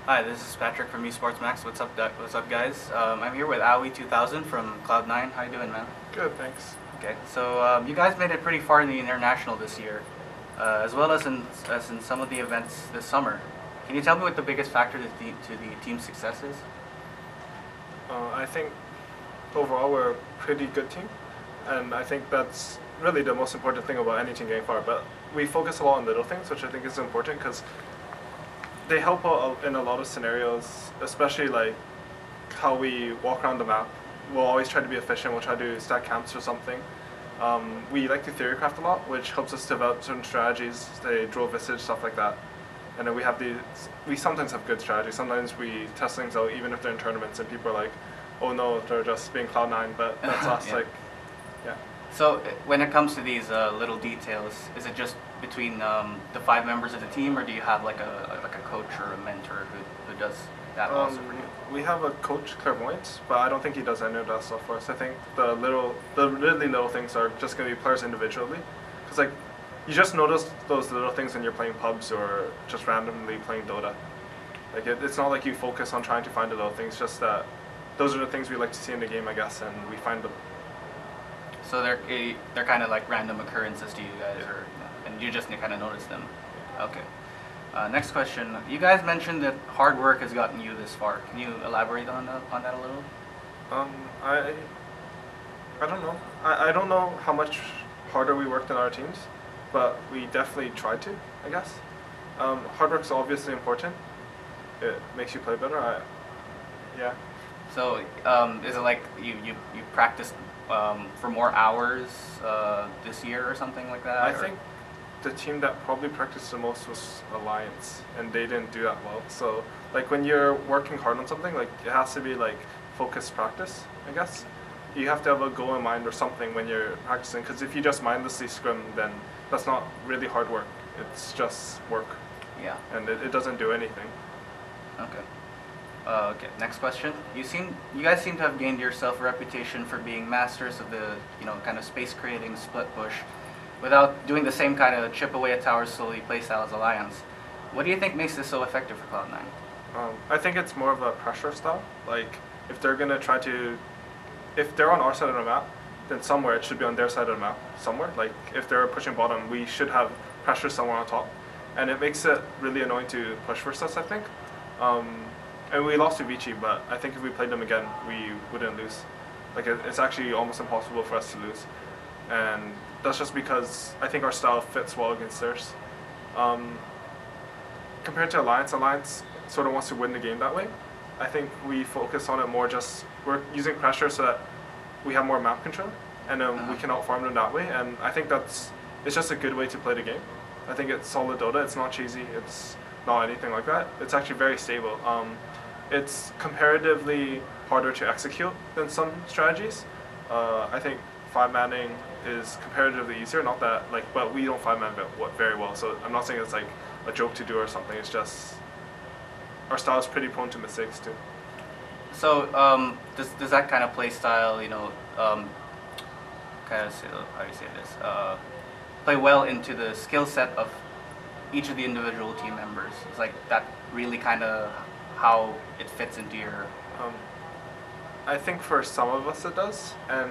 Hi, this is Patrick from Esports Max. What's up, guys? I'm here with Aoi 2000 from Cloud9. How you doing, man? Good, thanks. Okay, so you guys made it pretty far in the international this year, as well as in some of the events this summer. Can you tell me what the biggest factor to the team's success is? I think overall we're a pretty good team, and I think that's really the most important thing about any team getting far. But we focus a lot on little things, which I think is important because they help out in a lot of scenarios, especially like how we walk around the map. We'll always try to be efficient. We'll try to stack camps or something. We like to theorycraft a lot, which helps us develop certain strategies, say dual visage, stuff like that. And then we sometimes have good strategies. Sometimes we test things out even if they're in tournaments and people are like, oh no, they're just being Cloud9, but that's us, Yeah. like, yeah. So when it comes to these little details, is it just between the 5 members of the team, or do you have like a coach or a mentor who does that also for you? We have a coach, Clairvoyant, but I don't think he does any of that stuff for us. I think the really little things are just going to be players individually, because like you just notice those little things when you're playing pubs or just randomly playing Dota. Like it's not like you focus on trying to find the little things, just that those are the things we like to see in the game, I guess, and we find them. So they're kind of like random occurrences to you guys, and you just kind of notice them. Okay. Next question. You guys mentioned that hard work has gotten you this far. Can you elaborate on that a little? I don't know. I don't know how much harder we worked than our teams, but we definitely tried to, I guess. Hard work's obviously important. It makes you play better. Yeah. So is it like you practiced for more hours this year or something like that? I think the team that probably practiced the most was Alliance, and they didn't do that well. So like when you're working hard on something, like it has to be like focused practice, I guess. You have to have a goal in mind or something when you're practicing, because if you just mindlessly scrim, then that's not really hard work. It's just work. Yeah. And it doesn't do anything. Okay. Okay. Next question. You guys seem to have gained yourself a reputation for being masters of the kind of space creating split push, without doing the same kind of chip away at towers slowly playstyle as Alliance. What do you think makes this so effective for Cloud9? I think it's more of a pressure style. Like if they're gonna try to, if they're on our side of the map, then somewhere it should be on their side of the map. Somewhere. Like if they're pushing bottom, we should have pressure somewhere on top, and it makes it really annoying to push versus us, I think. And we lost to Vici, but I think if we played them again, we wouldn't lose. Like it's actually almost impossible for us to lose, and that's just because I think our style fits well against theirs. Compared to Alliance sort of wants to win the game that way. I think we focus on it more just, we're using pressure so that we have more map control, and we can outfarm them that way, and I think it's just a good way to play the game. I think it's solid Dota, it's not cheesy, it's not anything like that. It's actually very stable. It's comparatively harder to execute than some strategies. I think 5-manning is comparatively easier, not that but we don't 5-man very well, so I'm not saying it's like a joke to do or something. It's just our style is pretty prone to mistakes too. So does that kind of play style, kind of how do you say this, play well into the skill set of each of the individual team members? It's like that really kind of how it fits into your... I think for some of us it does, and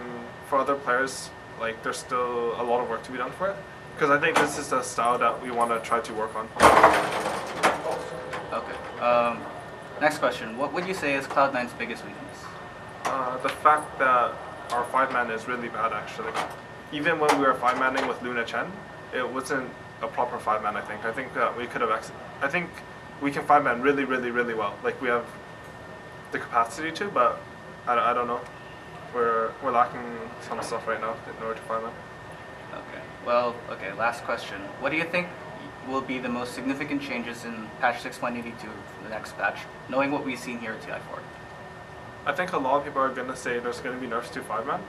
for other players, like there's still a lot of work to be done for it, because I think this is a style that we want to try to work on. Okay. Next question. What would you say is Cloud9's biggest weakness? The fact that our 5-man is really bad, actually. Even when we were 5-manning with Luna Chen, it wasn't a proper 5-man, I think. I think that we could have... I think we can 5-man really, really, really well. Like we have the capacity to, but I don't know. We're lacking some stuff right now in order to 5-man. Okay. Well, okay, last question. What do you think will be the most significant changes in patch 6.82 for the next patch, knowing what we've seen here at TI4? I think a lot of people are going to say there's going to be nerfs to 5-man,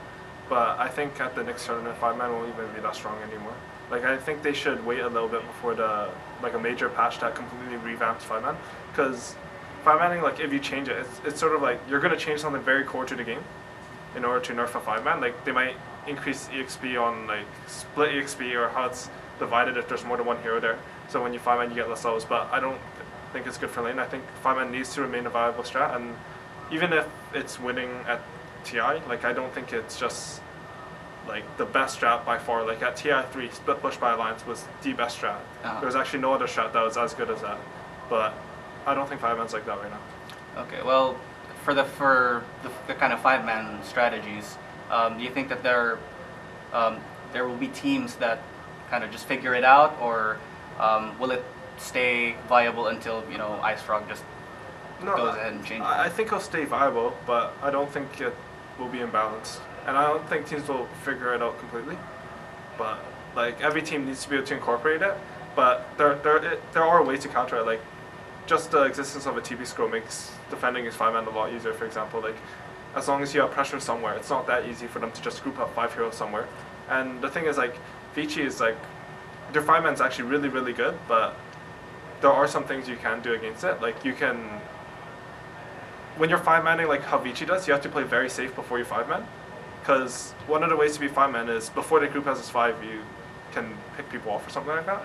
but I think at the next tournament 5-man won't even be that strong anymore. Like I think they should wait a little bit before a major patch that completely revamps 5-man, because 5-manning, like if you change it, it's sort of like you're going to change something very core to the game in order to nerf a 5-man. Like they might increase EXP on like split EXP or how it's divided if there's more than one hero there. So when you 5-man you get less levels, but I don't think it's good for lane. I think 5-man needs to remain a viable strat, and even if it's winning at TI, like I don't think it's just like the best strat by far. Like at TI3, split push by alliance was the best strat. There was actually no other strat that was as good as that. But I don't think 5-man's like that right now. Okay, well, for the kind of 5-man strategies, do you think that there will be teams that kind of just figure it out, or will it stay viable until Ice Frog just goes ahead and changes? I think it'll stay viable, but I don't think it will be imbalanced, and I don't think teams will figure it out completely. But like every team needs to be able to incorporate it. But there are ways to counter it. Like just the existence of a TP scroll makes defending his 5-man a lot easier. For example, like as long as you have pressure somewhere, it's not that easy for them to just group up 5 heroes somewhere. And the thing is, like Vici is like their 5-man's actually really, really good, but there are some things you can do against it. Like you can, when you're 5-manning like how Vici does, you have to play very safe before you 5-man. Because one of the ways to be 5-man is before the group has its 5, you can pick people off or something like that.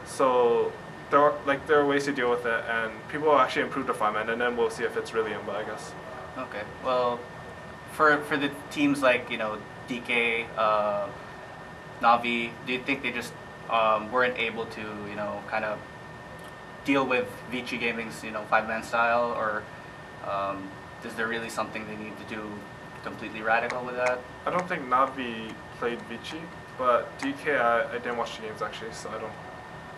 So there are ways to deal with it, and people will actually improve the 5-man, and then we'll see if it's really imba, I guess. Okay. Well, for the teams like DK, Navi, do you think they just weren't able to kind of deal with Vici Gaming's 5-man style, or is there really something they need to do completely radical with that? I don't think Navi played Vici, but DK I didn't watch the games actually, so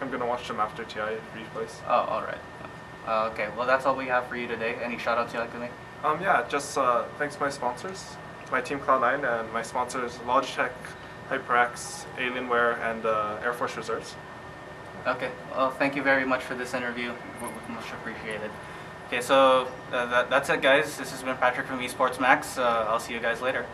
I'm gonna watch them after TI replays. Oh, all right. Okay, well that's all we have for you today. Any shout-outs you'd like to make? Yeah, just thanks to my sponsors, my team Cloud9, and my sponsors Logitech, HyperX, Alienware, and Air Force Reserves. Okay, well thank you very much for this interview. Much appreciated. Okay, so that's it guys. This has been Patrick from Esports Max. I'll see you guys later.